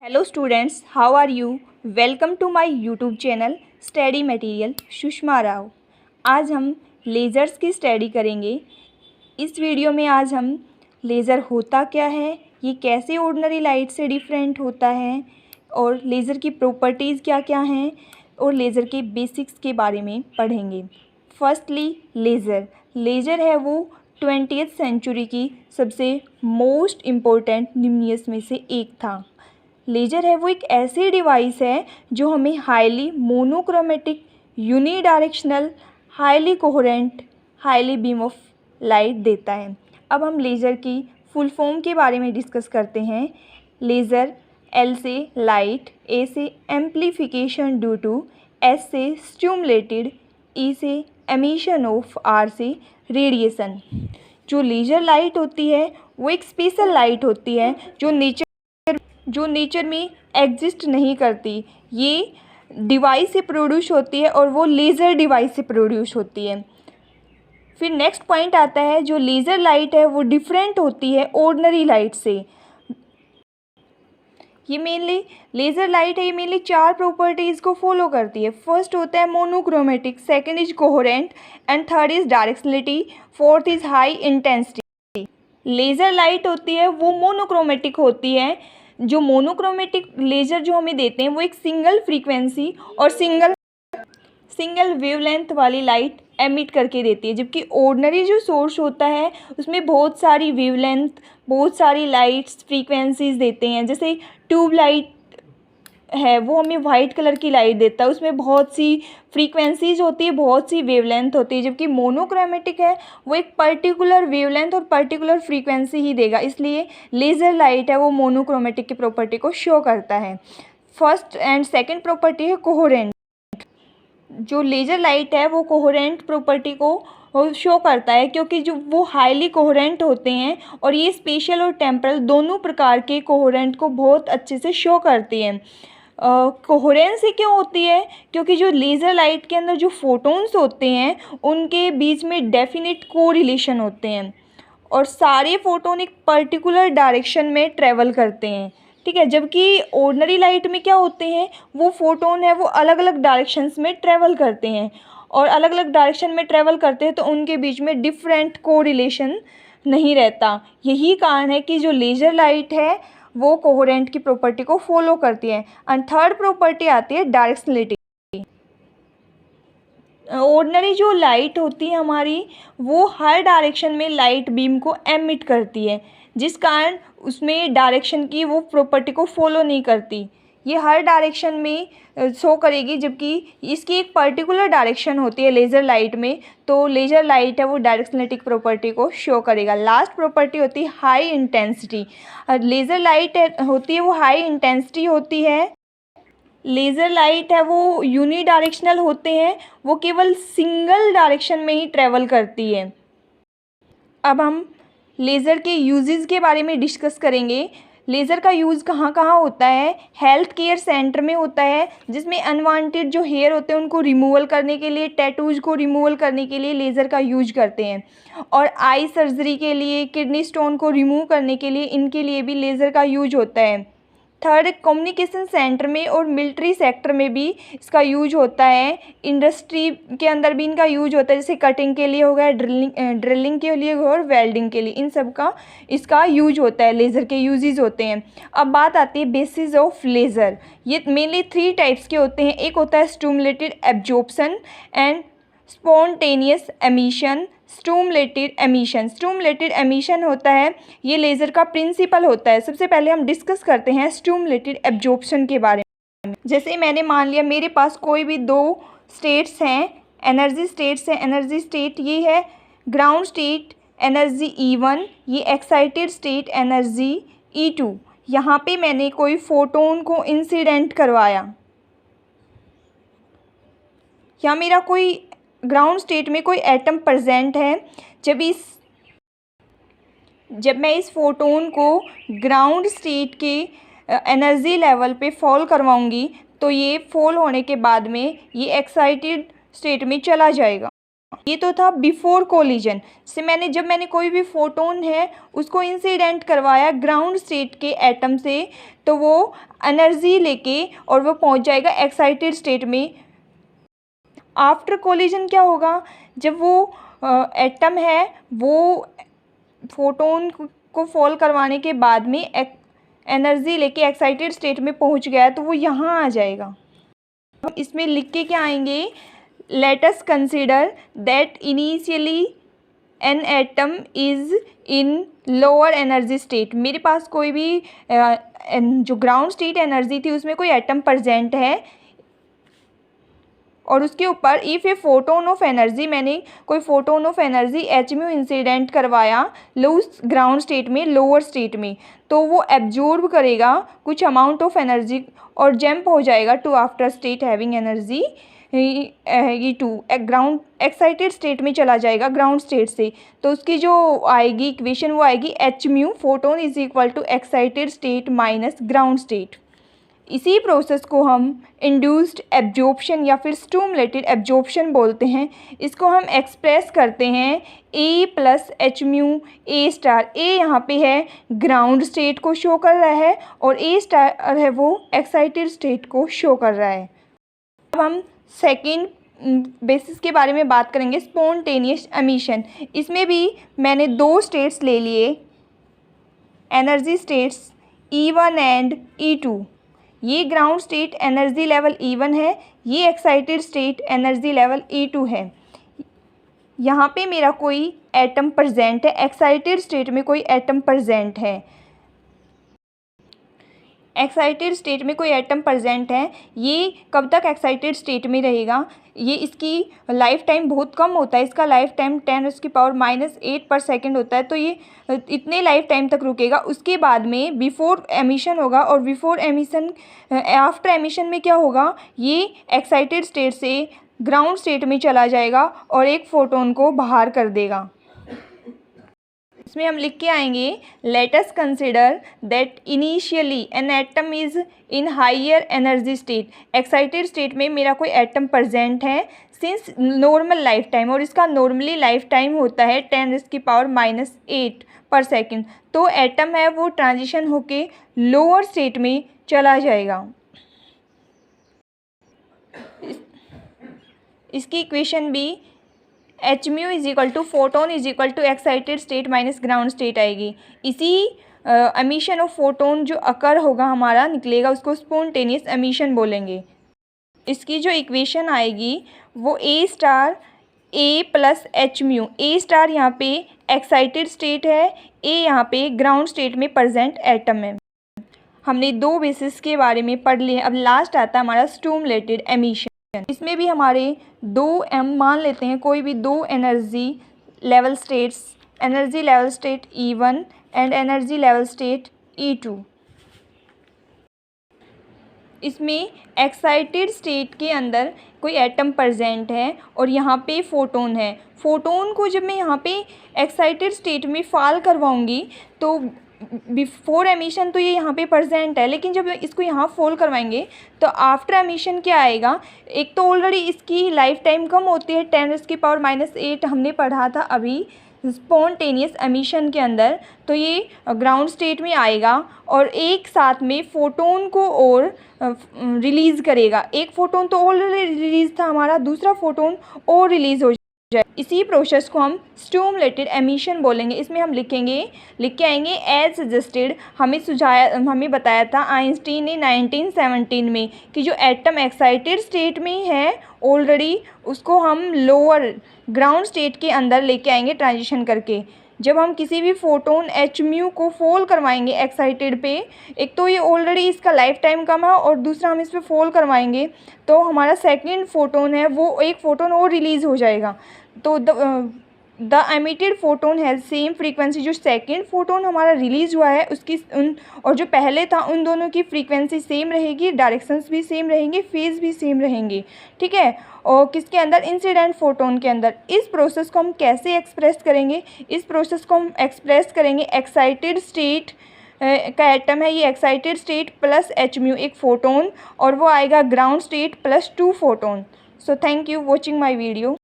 Hello students, how are you? Welcome to my YouTube channel study material Sushma Rao. आज हम lasers की study करेंगे। इस वीडियो में आज हम लेज़र होता क्या है, ये कैसे ऑर्डिनरी लाइट से डिफरेंट होता है और लेज़र की प्रॉपर्टीज़ क्या क्या हैं और लेज़र के बेसिक्स के बारे में पढ़ेंगे। फर्स्टली लेज़र है वो 20th सेंचुरी की सबसे मोस्ट इम्पोर्टेंट निम्नियस में से एक था। लेज़र है वो एक ऐसी डिवाइस है जो हमें highly monochromatic, unidirectional, highly coherent, highly beam of light देता है। अब हम लेज़र की फुल फॉर्म के बारे में डिस्कस करते हैं। लेज़र, एल से लाइट, ए से एम्प्लीफिकेशन ड्यू टू, एस से स्टिमुलेटेड, ई से एमिशन ऑफ, आर से रेडिएशन। जो लेज़र लाइट होती है वो एक स्पेशल लाइट होती है जो नेचर में एग्जिस्ट नहीं करती। ये डिवाइस से प्रोड्यूस होती है और वो लेज़र डिवाइस से प्रोड्यूस होती है। फिर नेक्स्ट पॉइंट आता है, जो लेज़र लाइट है वो डिफरेंट होती है ऑर्डिनरी लाइट से। ये मेनली लेज़र लाइट है, ये मेनली 4 प्रॉपर्टीज़ को फॉलो करती है। फर्स्ट होता है monochromatic, second is coherent and third is directionality, fourth is high intensity. Laser light होती है वो मोनोक्रोमेटिक होती है। जो मोनोक्रोमेटिक लेज़र जो हमें देते हैं वो एक सिंगल फ्रीक्वेंसी और सिंगल वेवलेंथ वाली लाइट एमिट करके देती है, जबकि ऑर्डिनरी जो सोर्स होता है उसमें बहुत सारी वेवलेंथ, बहुत सारी लाइट्स, फ्रीक्वेंसीज देते हैं। जैसे ट्यूब लाइट है वो हमें वाइट कलर की लाइट देता है, उसमें बहुत सी फ्रीक्वेंसीज होती है, बहुत सी वेवलेंथ होती है। जबकि मोनोक्रोमेटिक है वो एक पर्टिकुलर वेवलेंथ और पर्टिकुलर फ्रीक्वेंसी ही देगा, इसलिए लेज़र लाइट है वो मोनोक्रोमेटिक की प्रॉपर्टी को शो करता है। फर्स्ट एंड सेकंड प्रॉपर्टी है कोहेरेंट। जो लेज़र लाइट है वो कोहेरेंट प्रॉपर्टी को शो करता है, क्योंकि जो वो हाईली कोहेरेंट होते हैं और ये स्पेशल और टेम्परल दोनों प्रकार के कोहेरेंट को बहुत अच्छे से शो करती हैं। कोहेरेंसी क्यों होती है? क्योंकि जो लेज़र लाइट के अंदर जो फोटोन्स होते हैं उनके बीच में डेफिनेट कोरिलेशन होते हैं और सारे फोटोन एक पर्टिकुलर डायरेक्शन में ट्रेवल करते हैं, ठीक है। जबकि ऑर्डिनरी लाइट में क्या होते हैं, वो फोटोन है वो अलग अलग डायरेक्शंस में ट्रेवल करते हैं और अलग अलग डायरेक्शन में ट्रेवल करते हैं तो उनके बीच में डिफरेंट कोरिलेशन नहीं रहता। यही कारण है कि जो लेज़र लाइट है वो कोहेरेंट की प्रॉपर्टी को फॉलो करती है। एंड थर्ड प्रॉपर्टी आती है डायरेक्शनलिटी। ऑर्डिनरी जो लाइट होती है हमारी वो हर डायरेक्शन में लाइट बीम को एमिट करती है, जिस कारण उसमें डायरेक्शन की वो प्रॉपर्टी को फॉलो नहीं करती। ये हर डायरेक्शन में शो करेगी, जबकि इसकी एक पर्टिकुलर डायरेक्शन होती है लेज़र लाइट में, तो लेज़र लाइट है वो डायरेक्शनलिटी प्रॉपर्टी को शो करेगा। लास्ट प्रॉपर्टी होती है हाई इंटेंसिटी। लेज़र लाइट होती है वो हाई इंटेंसिटी होती है। लेज़र लाइट है वो यूनी डायरेक्शनल होते हैं, वो केवल सिंगल डायरेक्शन में ही ट्रेवल करती है। अब हम लेज़र के यूजेस के बारे में डिस्कस करेंगे। लेज़र का यूज़ कहाँ कहाँ होता है? हेल्थ केयर सेंटर में होता है, जिसमें अनवांटेड जो हेयर होते हैं उनको रिमूवल करने के लिए, टैटूज़ को रिमूवल करने के लिए लेज़र का यूज करते हैं। और आई सर्जरी के लिए, किडनी स्टोन को रिमूव करने के लिए, इनके लिए भी लेज़र का यूज होता है। थर्ड, कम्युनिकेशन सेंटर में और मिलिट्री सेक्टर में भी इसका यूज होता है। इंडस्ट्री के अंदर भी इनका यूज होता है, जैसे कटिंग के लिए हो गया, ड्रिलिंग के लिए और वेल्डिंग के लिए, इन सब का इसका यूज होता है। लेज़र के यूजेस होते हैं। अब बात आती है बेसिस ऑफ लेज़र। ये मेनली 3 टाइप्स के होते हैं। एक होता है stimulated absorption and spontaneous emission. Stimulated emission होता है, ये लेज़र का प्रिंसिपल होता है। सबसे पहले हम डिस्कस करते हैं स्टिमुलेटेड एब्जॉर्प्शन के बारे में। जैसे मैंने मान लिया मेरे पास कोई भी 2 स्टेट्स हैं, एनर्जी स्टेट्स हैं। एनर्जी स्टेट ये है ग्राउंड स्टेट एनर्जी E1, ये एक्साइटेड स्टेट एनर्जी E2। यहाँ पे मैंने कोई फोटोन को इंसिडेंट करवाया, या मेरा कोई ग्राउंड स्टेट में कोई एटम प्रेजेंट है। जब मैं इस फोटोन को ग्राउंड स्टेट के एनर्जी लेवल पे फॉल करवाऊंगी तो ये फॉल होने के बाद में ये एक्साइटेड स्टेट में चला जाएगा। ये तो था बिफोर कोलिजन से जब मैंने कोई भी फोटोन है उसको इंसिडेंट करवाया ग्राउंड स्टेट के एटम से, तो वो एनर्जी लेके और वो पहुंच जाएगा एक्साइटेड स्टेट में। आफ्टर कोलिजन क्या होगा, जब वो एटम है वो फोटोन को फॉल करवाने के बाद में एनर्जी लेके एक्साइटेड स्टेट में पहुंच गया, तो वो यहाँ आ जाएगा। हम इसमें लिख के क्या आएंगे, let us consider that initially an atom is in lower energy state। मेरे पास कोई भी जो ग्राउंड स्टेट एनर्जी थी उसमें कोई एटम प्रेजेंट है और उसके ऊपर if a photon of energy, मैंने कोई photon of energy H mu incident करवाया लो ग्राउंड स्टेट में, लोअर स्टेट में, तो वो एब्जॉर्ब करेगा कुछ अमाउंट ऑफ एनर्जी और जंप हो जाएगा to after state having energy ये टू ग्राउंड एक्साइटेड स्टेट में चला जाएगा ग्राउंड स्टेट से। तो उसकी जो आएगी इक्वेशन वो आएगी H mu photon is equal to excited state minus ground state. इसी प्रोसेस को हम इंड्यूस्ड एब्जॉर्प्शन या फिर स्टिमुलेटेड एब्जॉर्प्शन बोलते हैं। इसको हम एक्सप्रेस करते हैं ए plus H mu A star. ए यहाँ पे है ग्राउंड स्टेट को शो कर रहा है और ए स्टार है वो एक्साइटेड स्टेट को शो कर रहा है। अब हम सेकेंड बेसिस के बारे में बात करेंगे, स्पॉन्टेनियस एमिशन। इसमें भी मैंने दो स्टेट्स ले लिए, energy states E1 and E2। ये ground state energy level E1 है, ये excited state energy level E2 है। यहाँ पे मेरा कोई एटम प्रेजेंट है, एक्साइटेड स्टेट में कोई एटम प्रेजेंट है, एक्साइटेड स्टेट में कोई एटम प्रेजेंट है। ये कब तक एक्साइटेड स्टेट में रहेगा, ये इसकी लाइफ टाइम बहुत कम होता है, इसका लाइफ टाइम 10⁻⁻⁸ पर सेकेंड होता है, तो ये इतने लाइफ टाइम तक रुकेगा। उसके बाद में बिफोर एमिशन होगा और बिफोर एमिशन आफ्टर एमिशन में क्या होगा, ये एक्साइटेड स्टेट से ग्राउंड स्टेट में चला जाएगा और एक फोटोन को बाहर कर देगा। इसमें हम लिख के आएंगे, let us consider that initially an atom is in higher energy state. Excited state में मेरा कोई एटम प्रेजेंट है सिंस नॉर्मल लाइफ टाइम, और इसका नॉर्मली लाइफ टाइम होता है 10⁻⁸ पर सेकेंड। तो एटम है वो ट्रांजिशन होके लोअर स्टेट में चला जाएगा। इसकी इक्वेशन भी H mu is equal to photon is equal to excited state minus ground state आएगी। इसी एमिशन ऑफ फोटोन जो अकर होगा हमारा निकलेगा, उसको स्पॉन्टेनियस एमिशन बोलेंगे। इसकी जो इक्वेशन आएगी वो ए स्टार ए प्लस एच म्यू। ए स्टार यहाँ पे एक्साइटेड स्टेट है, ए यहाँ पे ग्राउंड स्टेट में प्रेजेंट एटम है। हमने दो बेसिस के बारे में पढ़ लिए। अब लास्ट आता है हमारा स्टिमुलेटेड एमिशन। इसमें भी हमारे दो मान लेते हैं कोई भी दो energy level states, energy level state E1 and energy level state E2। इसमें एक्साइटेड स्टेट के अंदर कोई एटम प्रेजेंट है और यहाँ पे फोटोन है। फोटोन को जब मैं यहाँ पे एक्साइटेड स्टेट में फॉल करवाऊँगी तो बिफोर एमिशन तो ये यहाँ पे प्रेजेंट है, लेकिन जब इसको यहाँ फॉल करवाएंगे तो आफ्टर एमिशन क्या आएगा, एक तो ऑलरेडी इसकी लाइफ टाइम कम होती है 10⁻⁸ हमने पढ़ा था अभी स्पॉन्टेनियस एमिशन के अंदर। तो ये ग्राउंड स्टेट में आएगा और एक साथ में फोटोन को और रिलीज़ करेगा। एक फोटोन तो ऑलरेडी रिलीज़ था हमारा, दूसरा फोटोन और रिलीज़ हो जाए। इसी प्रोसेस को हम स्टिमुलेटेड एमिशन बोलेंगे। इसमें हम लिख के आएंगे एज सजेस्टेड। हमें बताया था आइंस्टीन ने 1917 में कि जो एटम एक्साइटेड स्टेट में है ऑलरेडी, उसको हम लोअर ग्राउंड स्टेट के अंदर लेके आएंगे ट्रांजिशन करके। जब हम किसी भी फोटोन एच म्यू को फॉल करवाएंगे एक्साइटेड पे, एक तो ये ऑलरेडी इसका लाइफ टाइम कम है और दूसरा हम इस पर फॉल करवाएंगे तो हमारा सेकंड फोटोन है वो एक फ़ोटोन और रिलीज़ हो जाएगा। तो the emitted photon has same frequency. जो सेकंड फोटोन हमारा रिलीज़ हुआ है उसकी और जो पहले था उन दोनों की फ्रीक्वेंसी सेम रहेगी, डायरेक्शंस भी सेम रहेंगे, फेज़ भी सेम रहेंगे, ठीक है। और किसके अंदर, इंसिडेंट फोटोन के अंदर। इस प्रोसेस को हम कैसे एक्सप्रेस करेंगे, इस प्रोसेस को हम एक्सप्रेस करेंगे एक्साइटेड स्टेट का एटम है ये excited state plus H mu एक फ़ोटोन, और वो आएगा ground state plus 2 photon. So thank you watching my video.